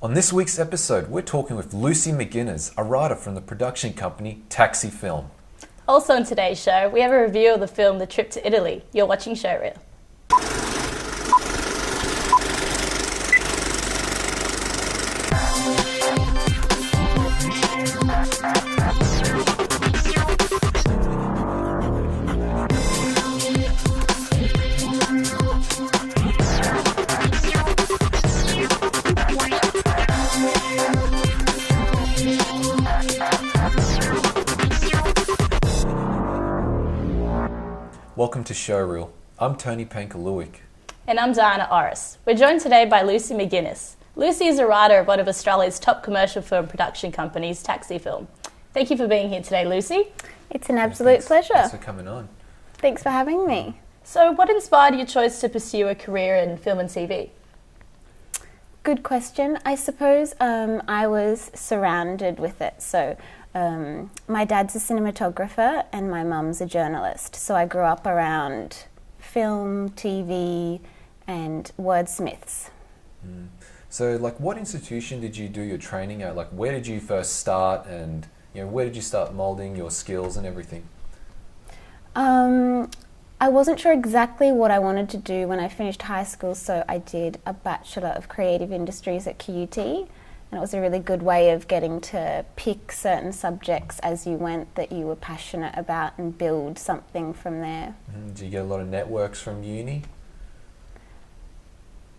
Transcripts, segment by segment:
On this week's episode, we're talking with Lucy McGuinness, a writer from the production company Taxi Film. Also on today's show, we have a review of the film The Trip to Italy. You're watching Showreel. Welcome to Showreel. I'm Toni Pankaluic. And I'm Diana Oros. We're joined today by Lucy McGuinness. Lucy is a writer of one of Australia's top commercial film production companies, Taxi Film. Thank you for being here today, Lucy. It's an absolute pleasure. Thanks for coming on. Thanks for having me. So what inspired your choice to pursue a career in film and TV? Good question. I suppose I was surrounded with it. So my dad's a cinematographer and my mum's a journalist. So I grew up around film, TV and wordsmiths. So, what institution did you do your training at? Where did you first start, and where did you start moulding your skills and everything? I wasn't sure exactly what I wanted to do when I finished high school, so I did a Bachelor of Creative Industries at QUT, and it was a really good way of getting to pick certain subjects as you went that you were passionate about and build something from there. Did you get a lot of networks from uni?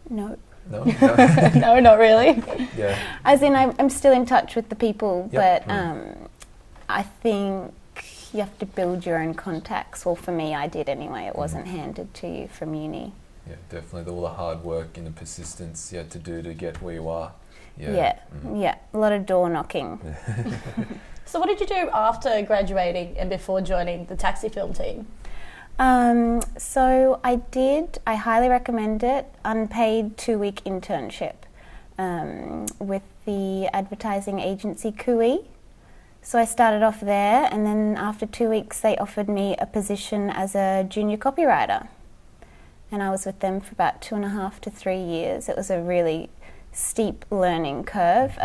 No. No? No, not really. Yeah. As in, I'm still in touch with the people, Yep. but I think you have to build your own contacts. Well, for me, I did anyway. It wasn't handed to you from uni. Yeah, definitely. All the hard work and the persistence you had to do to get where you are. Yeah, a lot of door knocking. So what did you do after graduating and before joining the Taxi Film team? So I highly recommend it, unpaid 2-week internship with the advertising agency QUI. So I started off there, and then after 2 weeks they offered me a position as a junior copywriter. And I was with them for about 2.5 to 3 years. It was a really steep learning curve,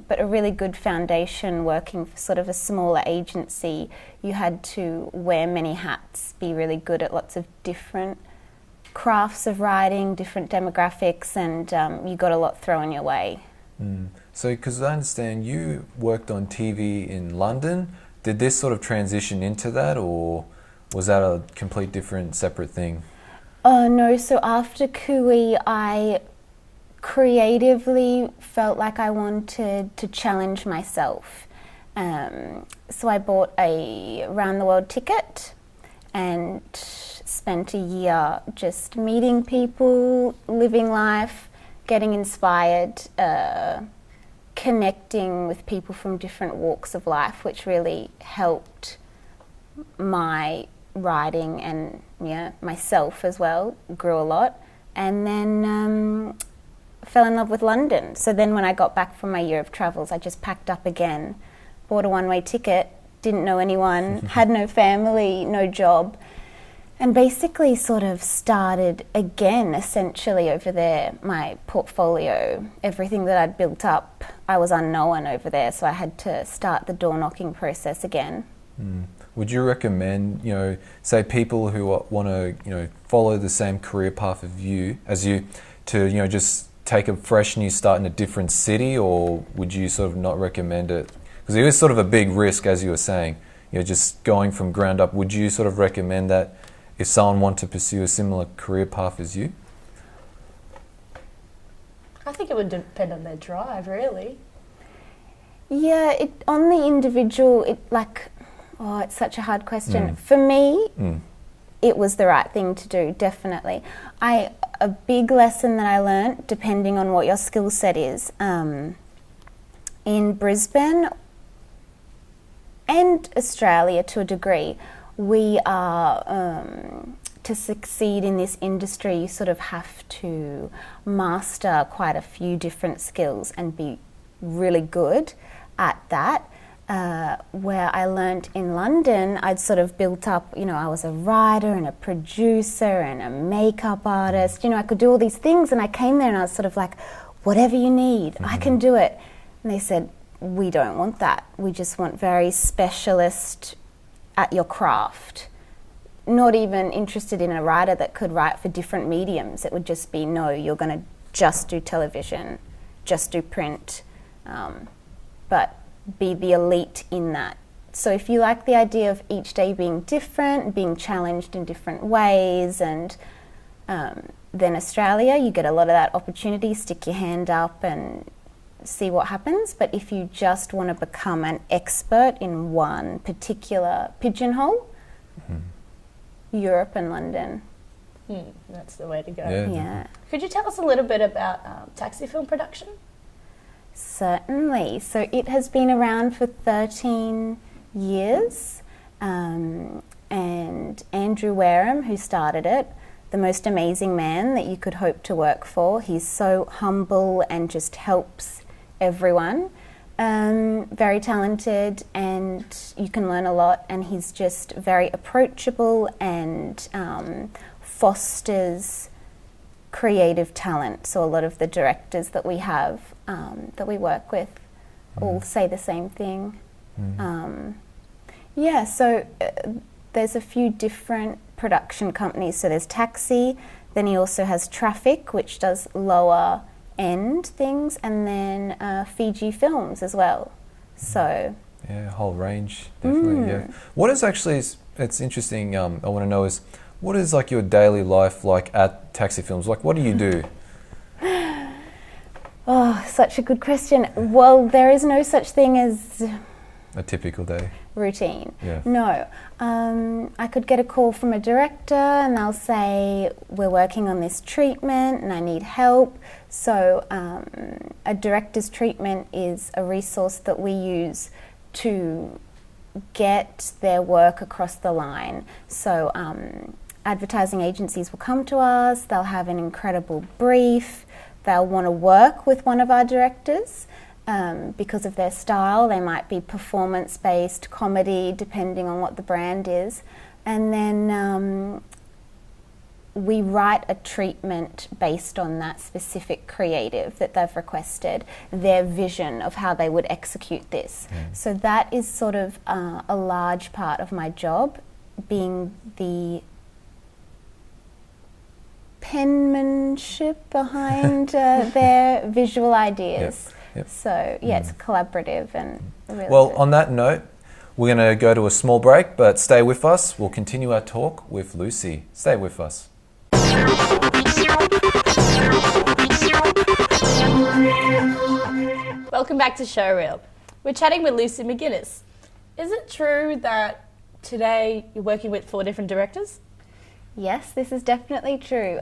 but a really good foundation working for sort of a smaller agency. You had to wear many hats, be really good at lots of different crafts of writing, different demographics, and you got a lot thrown your way. So, because I understand you worked on TV in London, did this sort of transition into that, or was that a complete different, separate thing? No, so after QUI, I creatively felt like I wanted to challenge myself. So I bought a round-the-world ticket and spent a year just meeting people, living life, getting inspired, connecting with people from different walks of life, which really helped my writing and myself as well, grew a lot. And then fell in love with London. So then when I got back from my year of travels, I just packed up again, bought a one-way ticket, didn't know anyone, had no family, no job, and basically sort of started again essentially over there. My portfolio, everything that I'd built up, I was unknown over there, so I had to start the door knocking process again. Would you recommend, say people who want to, follow the same career path as you, to, just take a fresh new start in a different city, or would you sort of not recommend it? Because it is sort of a big risk, as you were saying, just going from ground up. Would you sort of recommend that if someone wanted to pursue a similar career path as you? I think it would depend on their drive, really. Yeah, on the individual, it's such a hard question. For me, it was the right thing to do, definitely. A big lesson that I learnt, depending on what your skill set is, in Brisbane and Australia to a degree, we are, to succeed in this industry, you sort of have to master quite a few different skills and be really good at that. Where I learnt in London, I'd sort of built up, I was a writer and a producer and a makeup artist. I could do all these things, and I came there and I was sort of like, whatever you need, I can do it. And they said, we don't want that. We just want very specialist at your craft. Not even interested in a writer that could write for different mediums. It would just be, no, you're going to just do television, just do print, but be the elite in that. So if you like the idea of each day being different, being challenged in different ways, and then Australia, you get a lot of that opportunity, stick your hand up and see what happens. But if you just want to become an expert in one particular pigeonhole, Europe and London. That's the way to go. Yeah. Could you tell us a little bit about taxi film production? Certainly. So it has been around for 13 years, and Andrew Wareham, who started it, the most amazing man that you could hope to work for. He's so humble and just helps everyone. Very talented, and you can learn a lot, and he's just very approachable and fosters creative talent. So a lot of the directors that we have, that we work with, all say the same thing. So there's a few different production companies. So there's Taxi, then he also has Traffic, which does lower end things, and then Fiji Films as well. So yeah, a whole range, definitely. Yeah. What is actually, it's interesting, I want to know is, what is like your daily life like at Taxi Films? Like, what do you do? Oh, such a good question. Well, there is no such thing as A typical day. Routine. Yeah. No. I could get a call from a director and they'll say, we're working on this treatment and I need help. So a director's treatment is a resource that we use to get their work across the line. So advertising agencies will come to us, they'll have an incredible brief, they'll want to work with one of our directors. Because of their style, they might be performance-based, comedy, depending on what the brand is. And then we write a treatment based on that specific creative that they've requested, their vision of how they would execute this. So that is sort of a large part of my job, being the penmanship behind their visual ideas. Yep. So, yeah, it's collaborative and really Well, good. on that note, we're going to go to a small break, but stay with us. We'll continue our talk with Lucy. Stay with us. Welcome back to Showreel. We're chatting with Lucy McGuinness. Is it true that today you're working with 4 different directors? Yes, this is definitely true.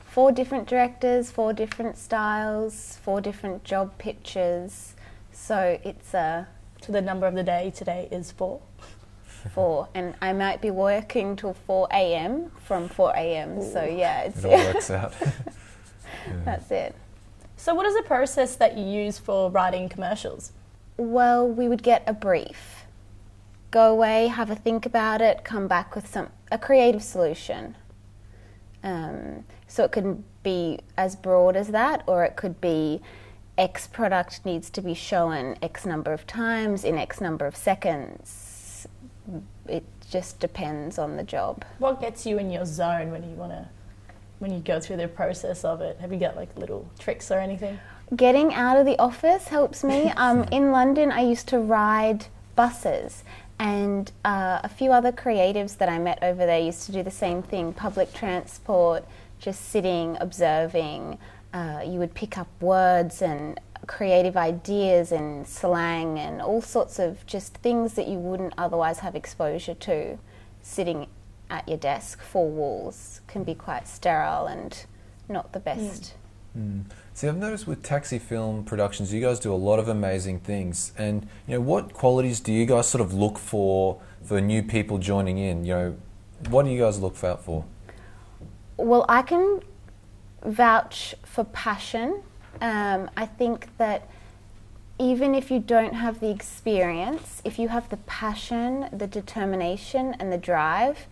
4 different directors, 4 different styles, 4 different job pitches. So it's So the number of the day today is 4. 4, and I might be working till 4 a.m. from 4 a.m. So yeah, It all works out. that's it. So what is the process that you use for writing commercials? Well, we would get a brief, go away, have a think about it, come back with a creative solution. So it could be as broad as that, or it could be X product needs to be shown X number of times in X number of seconds. It just depends on the job. What gets you in your zone when you go through the process of it? Have you got like little tricks or anything? Getting out of the office helps me. In London, I used to ride buses, and a few other creatives that I met over there used to do the same thing, public transport, just sitting, observing. You would pick up words and creative ideas and slang and all sorts of just things that you wouldn't otherwise have exposure to. Sitting at your desk, 4 walls, can be quite sterile and not the best. See, I've noticed with Taxi Film Productions, you guys do a lot of amazing things. And, what qualities do you guys sort of look for new people joining in? What do you guys look out for? Well, I can vouch for passion. I think that even if you don't have the experience, if you have the passion, the determination and the drive,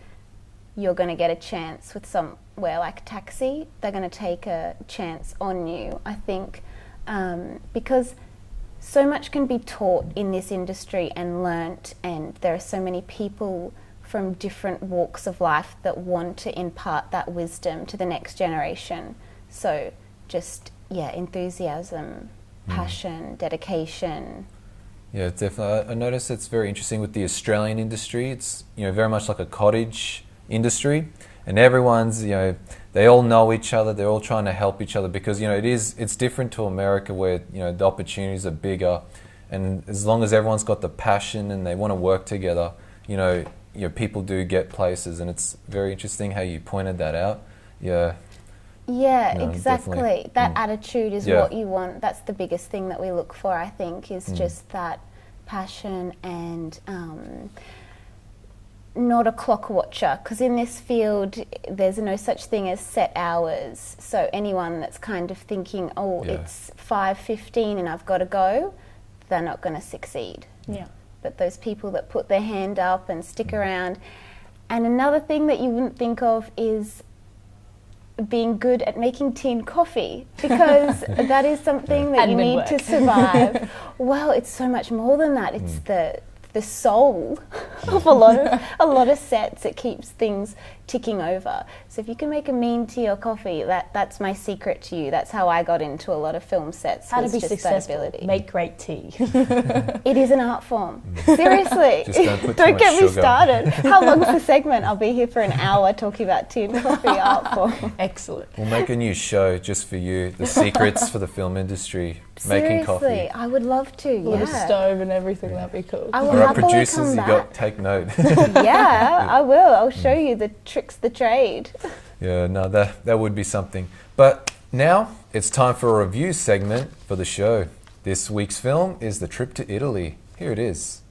you're going to get a chance with somewhere like Taxi. They're going to take a chance on you, I think, because so much can be taught in this industry and learnt, and there are so many people from different walks of life that want to impart that wisdom to the next generation. So just, enthusiasm, passion, dedication. Yeah, definitely. I noticed it's very interesting with the Australian industry. It's, very much like a cottage industry, and everyone's, they all know each other. They're all trying to help each other because, it's different to America where, the opportunities are bigger, and as long as everyone's got the passion and they want to work together, people do get places, and it's very interesting how you pointed that out. Yeah. Yeah, No, exactly. definitely. That attitude is what you want. That's the biggest thing that we look for, I think, is just that passion and not a clock watcher. Because in this field, there's no such thing as set hours. So anyone that's kind of thinking, it's 5:15 and I've got to go, they're not going to succeed. Yeah. But those people that put their hand up and stick around. And another thing that you wouldn't think of is being good at making tea and coffee, because that is something that you need to survive. Well, it's so much more than that. It's the soul of a lot of sets. It keeps things ticking over. So if you can make a mean tea or coffee, that's my secret to you. That's how I got into a lot of film sets. How to be successful. Make great tea. It is an art form. Seriously. Just don't get me sugar. started. How long's the segment? I'll be here for an hour talking about tea and coffee art form. Excellent. We'll make a new show just for you, the secrets for the film industry, making coffee. Seriously, I would love to, With a stove and everything, that'd be cool. I will All right, happily producers, come you back. take note. Yeah, I will. I'll show you the tricks, the trade. Yeah, no, that would be something. But now it's time for a review segment for the show. This week's film is The Trip to Italy. Here it is.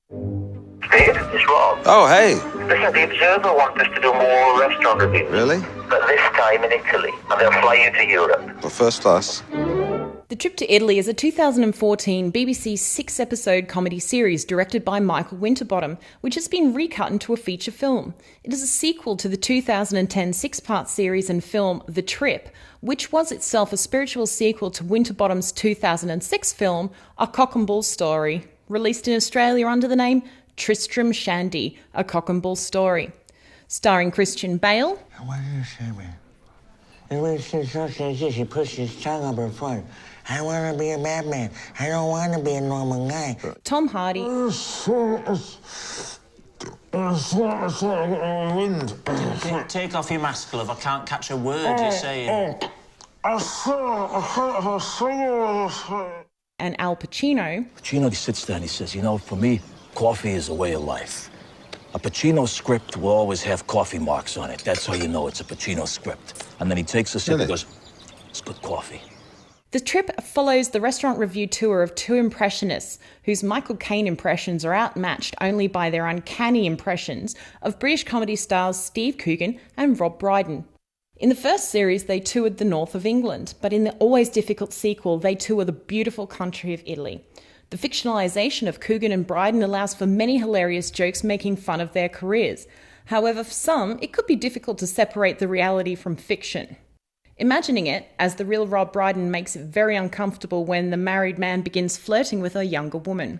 Steve, it's Rob. Oh, hey. Listen, the Observer wants us to do more restaurant reviews. Really? But this time in Italy. And they'll fly you to Europe. Well, first class. The Trip to Italy is a 2014 BBC 6-episode comedy series directed by Michael Winterbottom, which has been recut into a feature film. It is a sequel to the 2010 6-part series and film The Trip, which was itself a spiritual sequel to Winterbottom's 2006 film A Cock and Bull Story, released in Australia under the name Tristram Shandy, A Cock and Bull Story. Starring Christian Bale, What did you say, man? She pushed his tongue up her front. I want to be a madman. I don't want to be a normal guy. Tom Hardy, Take off your mask, love. I can't catch a word you're saying. and Al Pacino. Pacino sits there and he says, for me, coffee is a way of life. A Pacino script will always have coffee marks on it. That's how you know it's a Pacino script. And then he takes a sip and goes, it's good coffee. The Trip follows the restaurant review tour of two impressionists whose Michael Caine impressions are outmatched only by their uncanny impressions of British comedy stars Steve Coogan and Rob Brydon. In the first series, they toured the north of England, but in the always difficult sequel, they tour the beautiful country of Italy. The fictionalisation of Coogan and Brydon allows for many hilarious jokes making fun of their careers. However, for some, it could be difficult to separate the reality from fiction. Imagining it, as the real Rob Brydon makes it very uncomfortable when the married man begins flirting with a younger woman.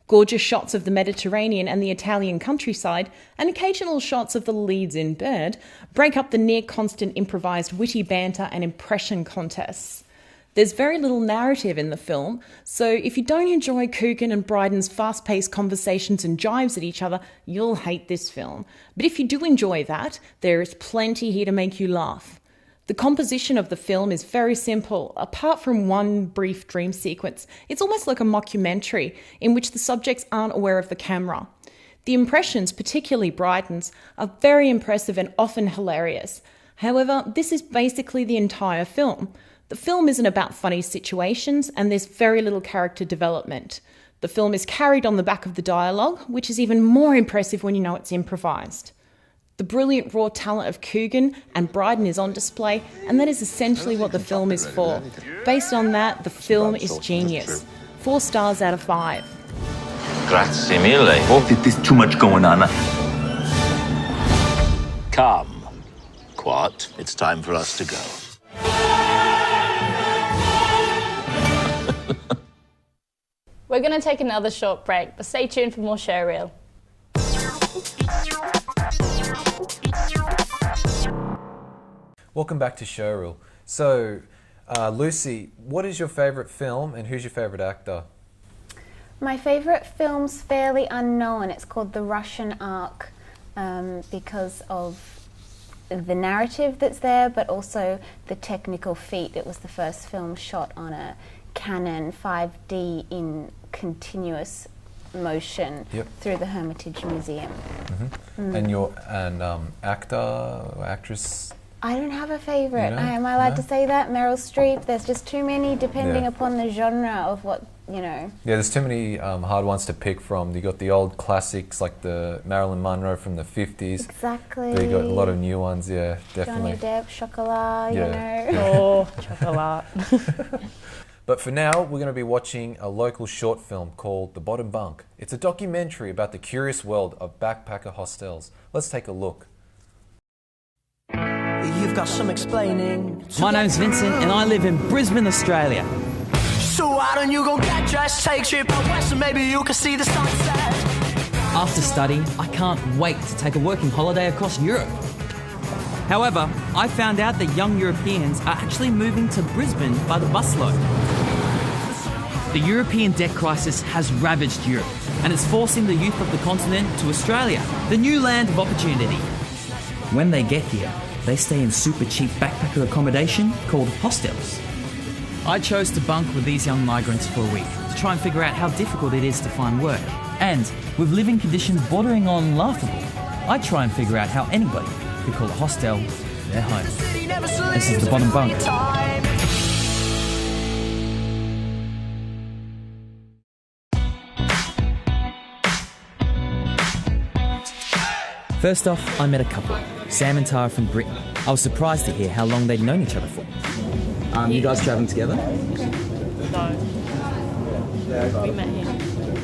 Gorgeous shots of the Mediterranean and the Italian countryside, and occasional shots of the leads in bed, break up the near-constant improvised witty banter and impression contests. There's very little narrative in the film, so if you don't enjoy Coogan and Brydon's fast-paced conversations and jibes at each other, you'll hate this film. But if you do enjoy that, there is plenty here to make you laugh. The composition of the film is very simple. Apart from one brief dream sequence, it's almost like a mockumentary in which the subjects aren't aware of the camera. The impressions, particularly Brydon's, are very impressive and often hilarious. However, this is basically the entire film. The film isn't about funny situations, and there's very little character development. The film is carried on the back of the dialogue, which is even more impressive when you know it's improvised. The brilliant raw talent of Coogan and Brydon is on display, and that is essentially what the film is for. Based on that, the film is genius. 4 stars out of 5. Grazie mille. There's too much going on. Come, Quat, it's time for us to go. We're going to take another short break, but stay tuned for more Showreel. Welcome back to Showreel. So, Lucy, what is your favourite film and who's your favourite actor? My favourite film's fairly unknown. It's called The Russian Ark because of the narrative that's there, but also the technical feat. It was the first film shot on a Canon 5D in continuous motion through the Hermitage Museum. And your actor or actress? I don't have a favourite. You know? Am I allowed to say that? Meryl Streep? There's just too many depending upon the genre of what, you know. Yeah, there's too many hard ones to pick from. You got the old classics like the Marilyn Monroe from the 50s. Exactly. But you got a lot of new ones, yeah, definitely. Johnny Depp, Chocolat, you know. Oh, Chocolat. But for now, we're going to be watching a local short film called The Bottom Bunk. It's a documentary about the curious world of backpacker hostels. Let's take a look. You've got some explaining. My name's Vincent and I live in Brisbane, Australia. So why don't you go get dressed, take a trip out west and maybe you can see the sunset. After study, I can't wait to take a working holiday across Europe. However, I found out that young Europeans are actually moving to Brisbane by the busload. The European debt crisis has ravaged Europe and it's forcing the youth of the continent to Australia, the new land of opportunity. When they get here, they stay in super cheap backpacker accommodation called hostels. I chose to bunk with these young migrants for a week to try and figure out how difficult it is to find work. And with living conditions bordering on laughable, I try and figure out how anybody could call a hostel their home. This is The Bottom Bunk. First off, I met a couple, Sam and Tara from Britain. I was surprised to hear how long they'd known each other for. You guys travelling together? No. We met here.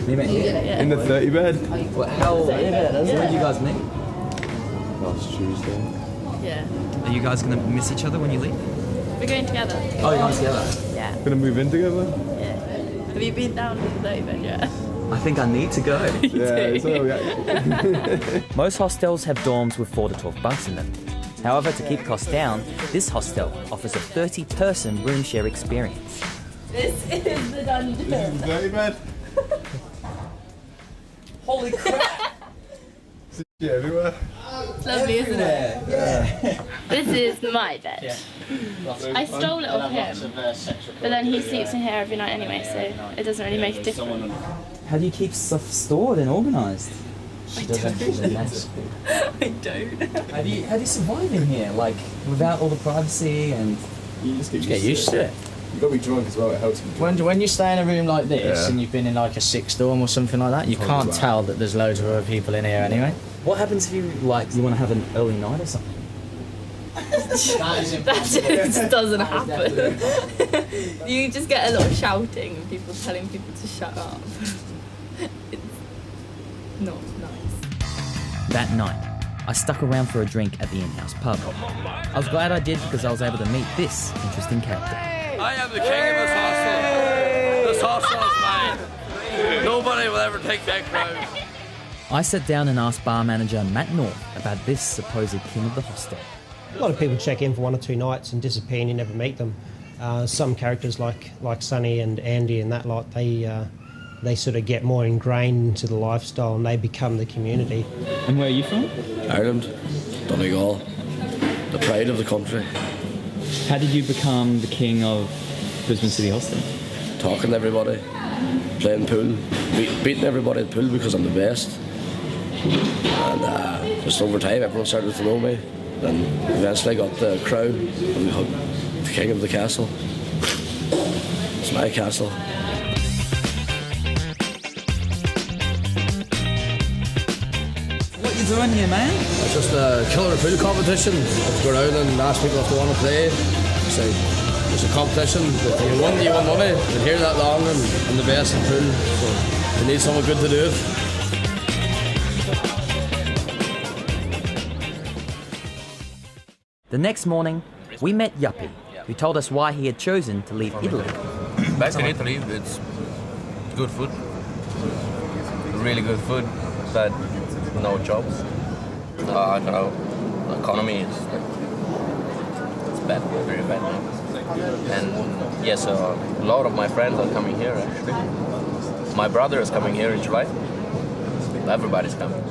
You met here? Yeah. In the 30 bed? When did you guys meet? Last Tuesday. Yeah. Are you guys going to miss each other when you leave? We're going together. Oh, you're going together? Yeah. Gonna move in together? Yeah. Have you been down to the 30 bed yet? I think I need to go. Most hostels have dorms with 4 to 12 bunks in them. However, to keep costs down, this hostel offers a 30-person room share experience. This is the dungeon. This is the 30 bed? Holy crap! Yeah, everywhere. It's lovely, isn't it? Yeah. This is my bed. Yeah. I stole it off him, but then he sleeps in here every night anyway, so it doesn't really make a difference. How do you keep stuff stored and organised? I don't. I don't. How do you survive in here, like without all the privacy and? You just get used to it. You've got to be drunk as well, it helps you. When you stay in a room like this and you've been in like a 6 dorm or something like that, you can't tell that there's loads of other people in here anyway. What happens if you want to have an early night or something? That just doesn't happen. You just get a lot of shouting and people telling people to shut up. It's not nice. That night, I stuck around for a drink at the in-house pub. I was glad I did because I was able to meet this interesting character. I am the king of this hostel. This hostel is mine. Nobody will ever take that crown. I sat down and asked bar manager Matt North about this supposed king of the hostel. A lot of people check in for 1 or 2 nights and disappear and you never meet them. Some characters like Sonny and Andy and that lot, they sort of get more ingrained into the lifestyle and they become the community. And where are you from? Ireland, Donegal, the pride of the country. How did you become the king of Brisbane City Hostel? Talking to everybody, playing pool, beating everybody at pool because I'm the best. And just over time everyone started to know me. And eventually I got the crown of the king of the castle. It's my castle. What you doing here, man? It's just a killer pool competition. Just go around and ask people if they want to play. It's a competition. If you win money. Been here that long and I'm the best in pool. So you need someone good to do it. The next morning, we met Yuppie, who told us why he had chosen to leave Italy. Back in Italy, it's good food, really good food, but no jobs. I don't know, the economy is it's bad, very bad now. And yes, a lot of my friends are coming here actually. My brother is coming here in July. Everybody's coming.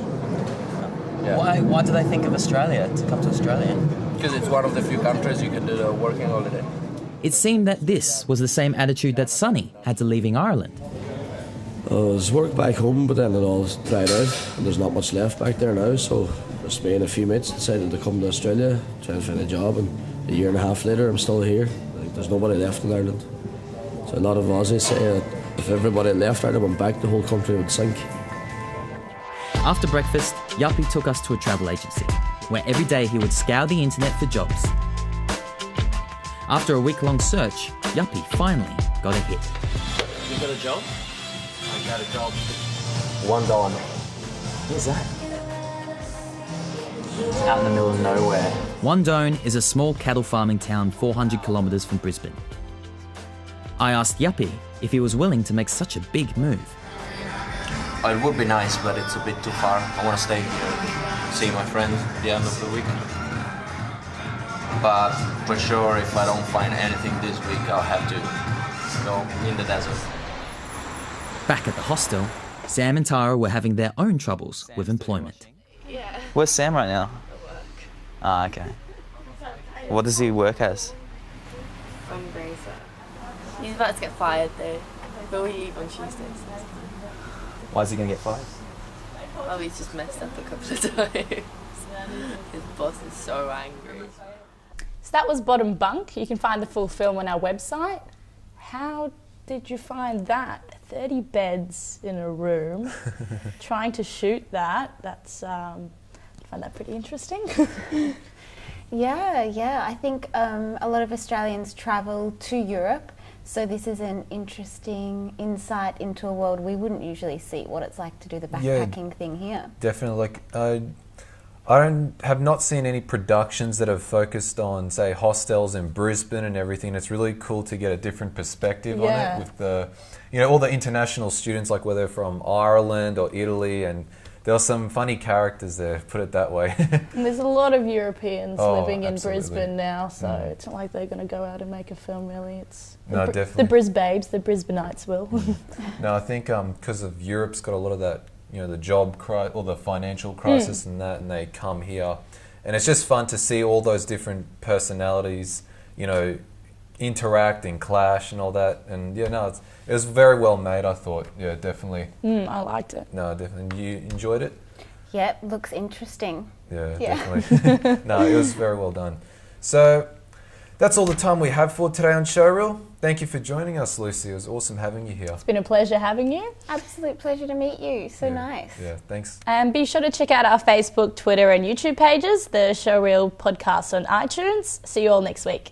Yeah. Why do they think of Australia, to come to Australia? Because it's one of the few countries you can do a working holiday. It seemed that this was the same attitude that Sonny had to leaving Ireland. There's work back home, but then it all dried out, and there's not much left back there now, so just me and a few mates decided to come to Australia, try and find a job, and a year and a half later I'm still here. Like, there's nobody left in Ireland. So a lot of Aussies say that if everybody left Ireland and went back, the whole country would sink. After breakfast, Yuppie took us to a travel agency, where every day he would scour the internet for jobs. After a week-long search, Yuppie finally got a hit. You got a job? I got a job. $1. Where's that? It's out in the middle of nowhere. Wandone is a small cattle farming town 400 kilometres from Brisbane. I asked Yuppie if he was willing to make such a big move. It would be nice, but it's a bit too far. I want to stay here, see my friends at the end of the week. But for sure, if I don't find anything this week, I'll have to go in the desert. Back at the hostel, Sam and Tara were having their own troubles with employment. Where's Sam right now? Ah, okay. What does he work as? Fundraiser. He's about to get fired though. But we leave on Tuesdays. Why is he going to get fired? Oh, he's just messed up a couple of times. His boss is so angry. So that was Bottom Bunk. You can find the full film on our website. How did you find that? 30 beds in a room. Trying to shoot that. That's I find that pretty interesting. Yeah. I think a lot of Australians travel to Europe, so this is an interesting insight into a world we wouldn't usually see, what it's like to do the backpacking thing here. Definitely. Have not seen any productions that have focused on, say, hostels in Brisbane and everything. It's really cool to get a different perspective on it with the, all the international students, like whether from Ireland or Italy, and there are some funny characters there, put it that way. And there's a lot of Europeans living in absolutely. Brisbane now, so it's not like they're going to go out and make a film, really. It's definitely. The Brisbabes, the Brisbaneites will. No, I think because of Europe's got a lot of that, the job or the financial crisis and that, and they come here. And it's just fun to see all those different personalities, interact and clash and all that. And it was very well made, I thought. Yeah, definitely. I liked it. No, definitely. You enjoyed it? Yep, looks interesting. Yeah. Definitely. No, it was very well done. So that's all the time we have for today on Showreel. Thank you for joining us, Lucy. It was awesome having you here. It's been a pleasure having you. Absolute pleasure to meet you. So nice. Yeah, thanks. And be sure to check out our Facebook, Twitter and YouTube pages, the Showreel podcast on iTunes. See you all next week.